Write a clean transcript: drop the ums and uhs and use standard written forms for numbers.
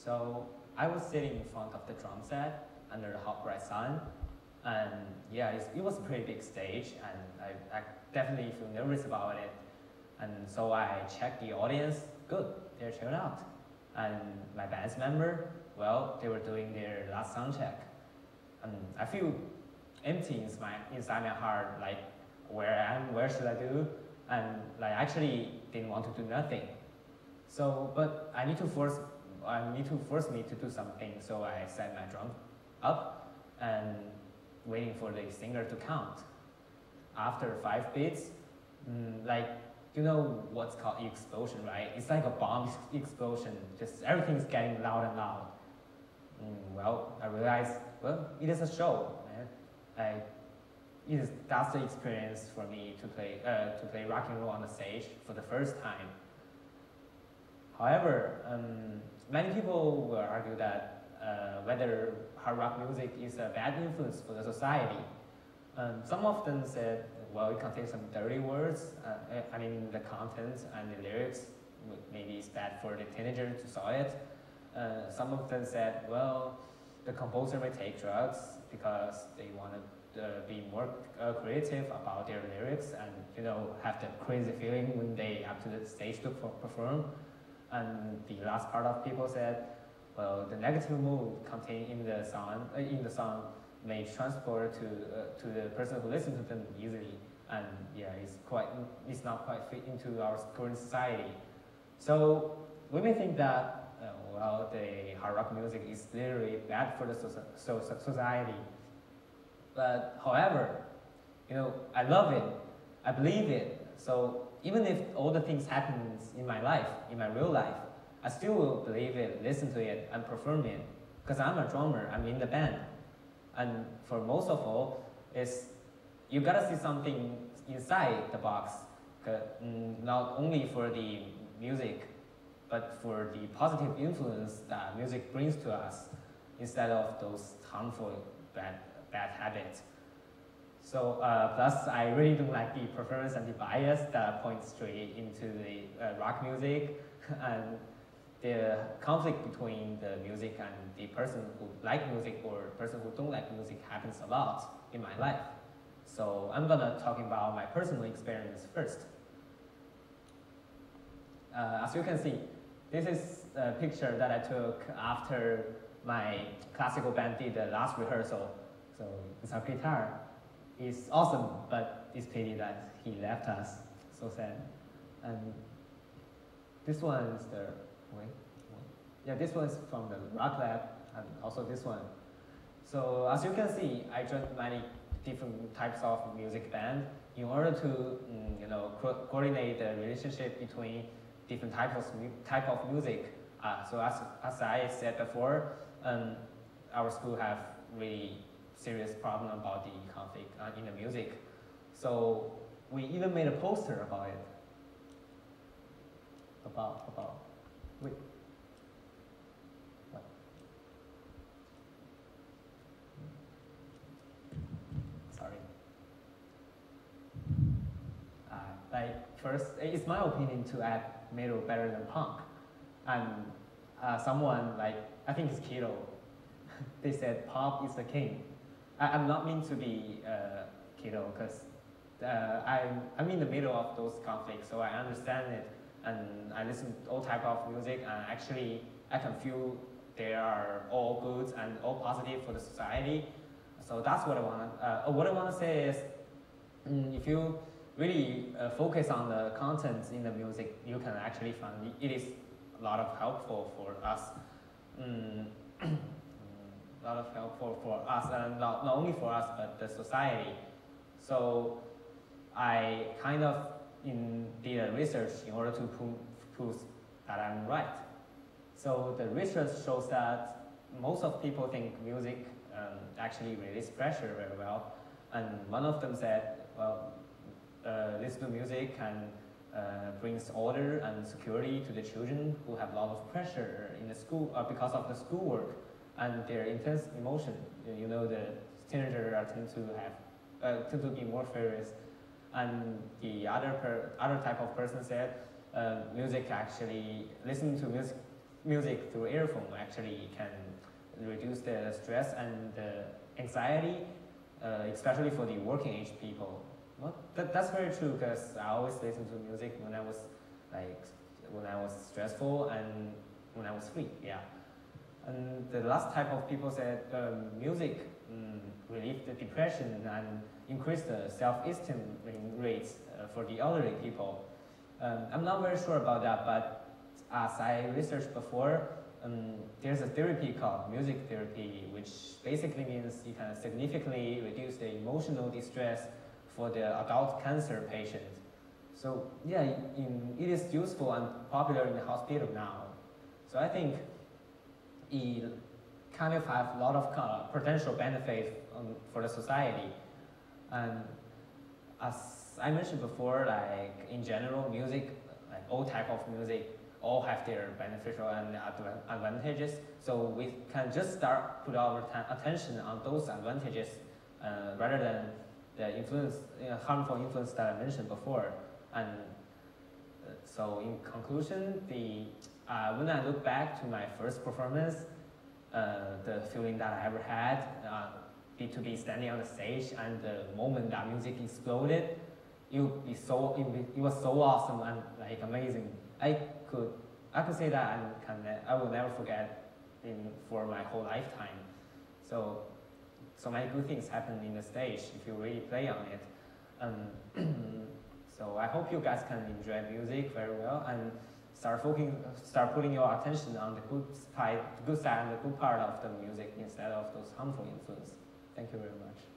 So I was sitting in front of the drum set under the hot bright sun, and yeah, it was a pretty big stage, and I definitely feel nervous about it. And so I checked the audience. Good, they're chilled out. And my band's member, well, they were doing their last sound check. And I feel empty inside my heart, like where I am, where should I do? And like actually didn't want to do nothing. So, but I need to force me to do something. So I set my drum up and waiting for the singer to count. After 5 beats, like, you know what's called explosion, right? It's like a bomb explosion. Just everything's getting loud and loud. Well, I realized, well, it is a show, man. That's the experience for me to play rock and roll on the stage for the first time. However, many people will argue that whether hard rock music is a bad influence for the society. Some of them said, well, it contains some dirty words. I mean, the content and the lyrics, maybe it's bad for the teenager to saw it. Some of them said, well, the composer may take drugs because they want to be more creative about their lyrics and, you know, have that crazy feeling when they up to the stage to perform. And the last part of people said, well, the negative mood contained in the song may transport to the person who listens to them easily, and yeah, it's not quite fit into our current society. So we may think that well, the hard rock music is literally bad for the society. But however, you know, I love it, I believe it. So even if all the things happens in my life, in my real life, I still will believe it, listen to it, and perform it. Because I'm a drummer, I'm in the band. And for most of all, is you gotta see something inside the box. Not only for the music, but for the positive influence that music brings to us, instead of those harmful bad habits. So plus, I really don't like the preference and the bias that points straight into the rock music, and the conflict between the music and the person who like music or person who don't like music happens a lot in my life. So I'm gonna talk about my personal experience first. As you can see, this is a picture that I took after my classical band did the last rehearsal. So it's our guitar. It's awesome, but it's pity that he left us. So sad. And this one is the this one is from the Rock Lab, and also this one. So as you can see, I joined many different types of music band in order to you know, coordinate the relationship between different type of music. So as I said before, our school have really serious problem about the conflict in the music. So we even made a poster about it. Wait. What? Sorry. Like first, it's my opinion to add metal better than punk. And someone like, I think it's Keto, they said pop is the king. I'm not mean to be Keto, because I'm in the middle of those conflicts, so I understand it, and I listen to all type of music, and actually I can feel they are all good and all positive for the society. So that's what I want to say is, if you really focus on the content in the music, you can actually find it is a lot of helpful for us. A lot of helpful for us, and not only for us, but the society. So I kind of did a research in order to prove that I'm right. So the research shows that most of people think music actually releases pressure very well. And one of them said, well, listen to music can brings order and security to the children who have a lot of pressure in the school because of the schoolwork and their intense emotion. You know, the teenagers tend to be more furious. And the other type of person said, music actually, listening to music music through earphone actually can reduce the stress and the anxiety, especially for the working age people. Well, that's very true because I always listen to music when I was stressful and when I was free. Yeah. And the last type of people said music relieve the depression and increase the self-esteem rates for the elderly people. I'm not very sure about that, but as I researched before, there's a therapy called music therapy, which basically means you can significantly reduce the emotional distress for the adult cancer patients. So yeah, it is useful and popular in the hospital now. So I think it kind of have a lot of potential benefit for the society. And as I mentioned before, like in general, music, like all type of music, all have their beneficial and advantages. So we can just start put our attention on those advantages rather than the influence, harmful influence that I mentioned before. And so in conclusion, when I look back to my first performance, the feeling that I ever had, to be standing on the stage and the moment that music exploded, it was so awesome and like amazing. I could say that I will never forget for my whole lifetime. So many good things happen in the stage if you really play on it. So I hope you guys can enjoy music very well and start putting your attention on the good side and the good part of the music instead of those harmful influences. Thank you very much.